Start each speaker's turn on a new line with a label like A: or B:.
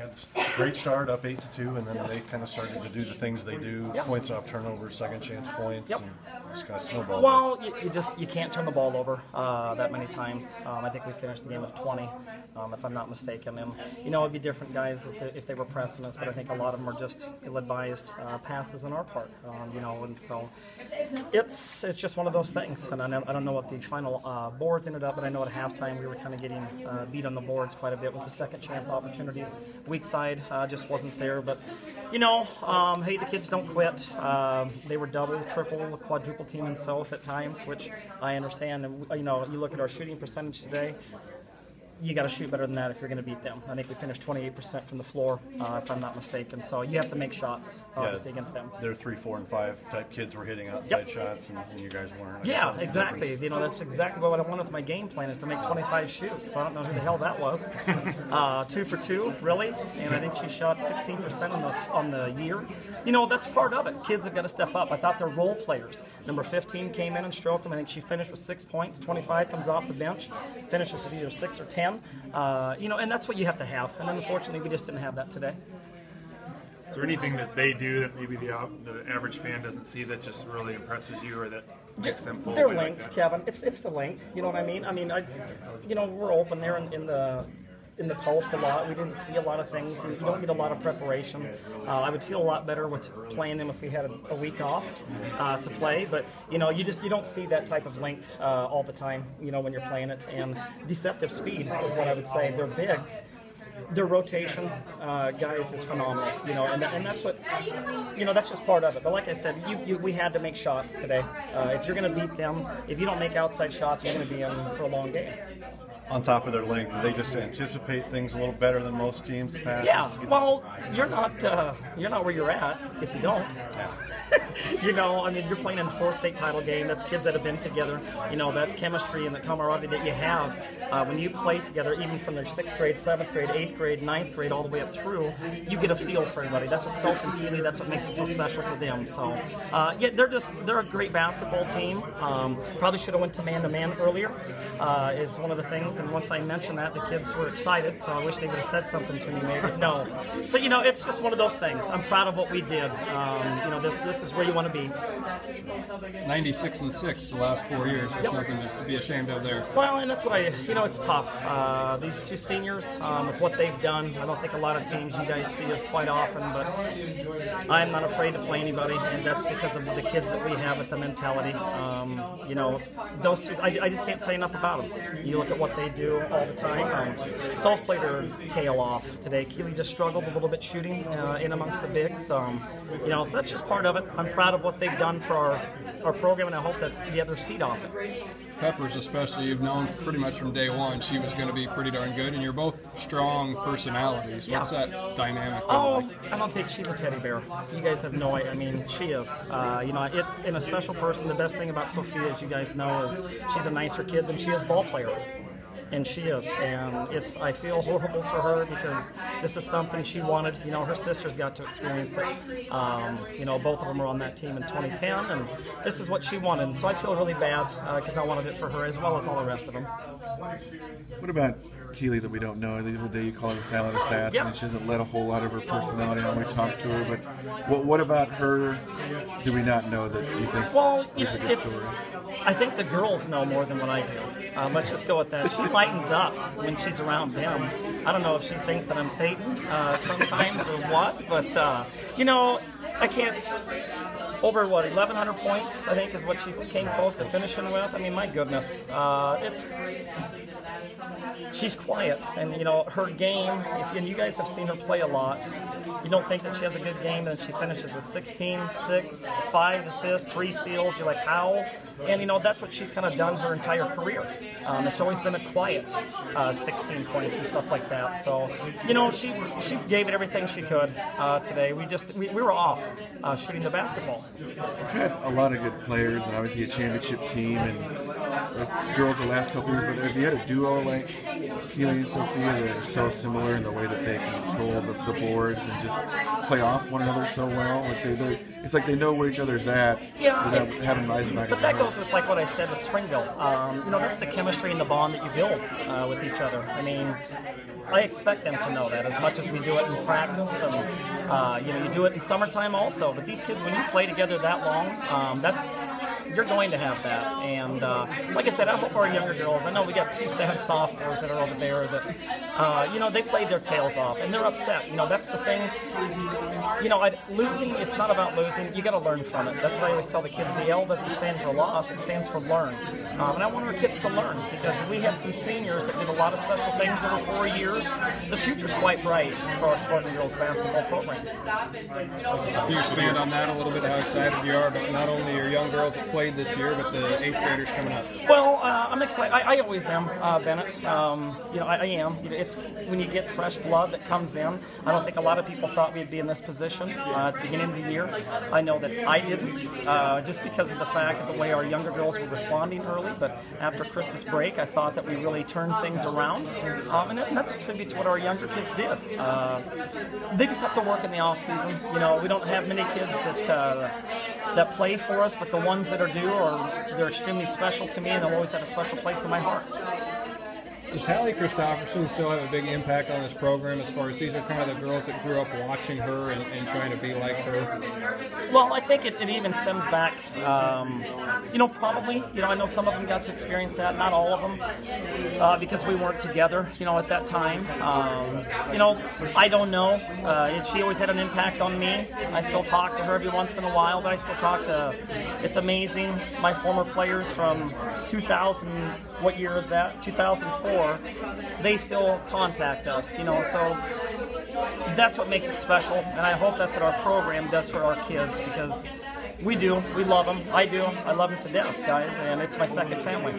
A: had this great start, up 8-2, and then they kind of started to do the things they do, points off turnovers, second chance points, and just kind of snowballed.
B: Well, you can't turn the ball over that many times. I think we finished the game with 20, if I'm not mistaken. And it'd be different guys if they were pressing us, but I think a lot of them are just ill-advised passes on our part. And so it's just one of those things. And I don't know what the final boards ended up, but I know at halftime we were kind of getting beat on the boards quite a bit with the second chance opportunities. Weak side just wasn't there, but hey, the kids don't quit. They were double, triple, quadruple teaming Soph at times, which I understand. And you look at our shooting percentage today. You got to shoot better than that if you're going to beat them. I think we finished 28% from the floor, if I'm not mistaken. So you have to make shots, obviously, against them.
A: They're 3, 4, and 5 type kids were hitting outside shots, and you guys weren't.
B: Yeah, exactly. That's exactly what I wanted with my game plan, is to make 25 shoots. So I don't know who the hell that was. 2 for 2, really, and I think she shot 16% on the year. That's part of it. Kids have got to step up. I thought they're role players. Number 15 came in and stroked them. I think she finished with 6 points. 25 comes off the bench, finishes with either 6 or 10. And that's what you have to have. And unfortunately, we just didn't have that today.
C: Is there anything that they do that maybe the average fan doesn't see that just really impresses you, or that makes them pull
B: They're
C: away
B: linked,
C: like that?
B: Kevin. It's the length. You know what I mean? We're open there in the post a lot. We didn't see a lot of things. You don't get a lot of preparation. I would feel a lot better with playing them if we had a week off to play. But you don't see that type of length all the time. When you're playing it, and deceptive speed is what I would say. They're bigs. Their rotation, guys, is phenomenal. And that's what that's just part of it. But like I said, we had to make shots today. If you're going to beat them, if you don't make outside shots, you're going to be in for a long game.
A: On top of their length, they just anticipate things a little better than most teams. Passes.
B: Yeah, well, you're not where you're at if you don't. You're playing in a 4th state title game. That's kids that have been together. That chemistry and the camaraderie that you have when you play together, even from their 6th grade, 7th grade, 8th grade, 9th grade, all the way up through, you get a feel for everybody. That's what Soph and Keeley, that's what makes it so special for them. So, they're a great basketball team. Probably should have went to man earlier, is one of the things. And once I mentioned that, the kids were excited. So I wish they would have said something to me, maybe. No. So it's just one of those things. I'm proud of what we did. This is where you want to be.
D: 96-6 the last 4 years. There's nothing to be ashamed of there.
B: Well, and that's what it's tough. These 2 seniors, with what they've done, I don't think a lot of teams you guys see us quite often, but I'm not afraid to play anybody, and that's because of the kids that we have with the mentality. Those 2, I just can't say enough about them. You look at what they do all the time. Soph played her tail off today. Keeley just struggled a little bit shooting in amongst the bigs. So that's just part of it. I'm proud of what they've done for our program, and I hope that the others feed off it.
D: Peppers especially, you've known pretty much from day one she was going to be pretty darn good, and you're both strong personalities. What's that dynamic like?
B: I don't think she's a teddy bear. You guys have no idea. I mean, she is. In a special person, the best thing about Sophia, as you guys know, is she's a nicer kid than she is ball player. And she is, and I feel horrible for her because this is something she wanted. Her sisters got to experience it. Both of them were on that team in 2010, and this is what she wanted. And so I feel really bad because I wanted it for her as well as all the rest of them.
E: What about Keeley that we don't know? The other day you call her the silent assassin, and she doesn't let a whole lot of her personality on when we talk to her. But what about her do we not know that you think?
B: Well, I think the girls know more than what I do. Let's just go with that. She lightens up when she's around them. I don't know if she thinks that I'm Satan sometimes or what, but I can't. Over 1,100 points, I think, is what she came close to finishing with. I mean, my goodness, she's quiet, and her game. And you guys have seen her play a lot. You don't think that she has a good game, and she finishes with 16, 6, 5 assists, 3 steals. You're like, how? And that's what she's kind of done her entire career. It's always been a quiet 16 points and stuff like that. So, she gave it everything she could today. We were off shooting the basketball.
E: We've had a lot of good players and obviously a championship team, and girls the last couple years, but if you had a duo like Keely and Sophia that are so similar in the way that they control the boards and just play off one another so well, like it's like they know where each other's at without having rising back.
B: But that goes with like what I said with Springville. You know, that's the chemistry and the bond that you build with each other. I mean, I expect them to know that as much as we do it in practice, and you know, you do it in summertime also. But these kids, when you play together that long, you're going to have that. And like I said, I hope our younger girls. I know we got 2 sad sophomores that are over there that you know, they played their tails off and they're upset. You know, that's the thing. You know, losing, it's not about losing. You got to learn from it. That's what I always tell the kids. The L doesn't stand for loss; it stands for learn. And I want our kids to learn, because we have some seniors that did a lot of special things over 4 years. The future's quite bright for our Spartan girls basketball program.
D: Can you expand on that a little bit? How excited you are about not only your young girls that played this year, but the 8th graders coming up?
B: Well, I'm excited. I always am, Bennett. You know, I am. You know, it's when you get fresh blood that comes in. I don't think a lot of people thought we'd be in this position at the beginning of the year. I know that I didn't, just because of the fact of the way our younger girls were responding early. But after Christmas break, I thought that we really turned things around, and that's a tribute to what our younger kids did. They just have to work in the off season. You know, we don't have many kids that play for us, but the ones that are due they're extremely special to me, and they'll always have a special place in my heart.
D: Does Hallie Christopherson still have a big impact on this program, as far as these are kind of the girls that grew up watching her and trying to be like her?
B: Well, I think it even stems back, you know, probably. You know, I know some of them got to experience that, not all of them, because we weren't together, you know, at that time. You know, I don't know. She always had an impact on me. I still talk to her every once in a while, but I still talk to, it's amazing, my former players from 2000, what year is that? 2004. They still contact us, you know, so that's what makes it special, and I hope that's what our program does for our kids, because we love them. I do. I love them to death, guys, and it's my second family.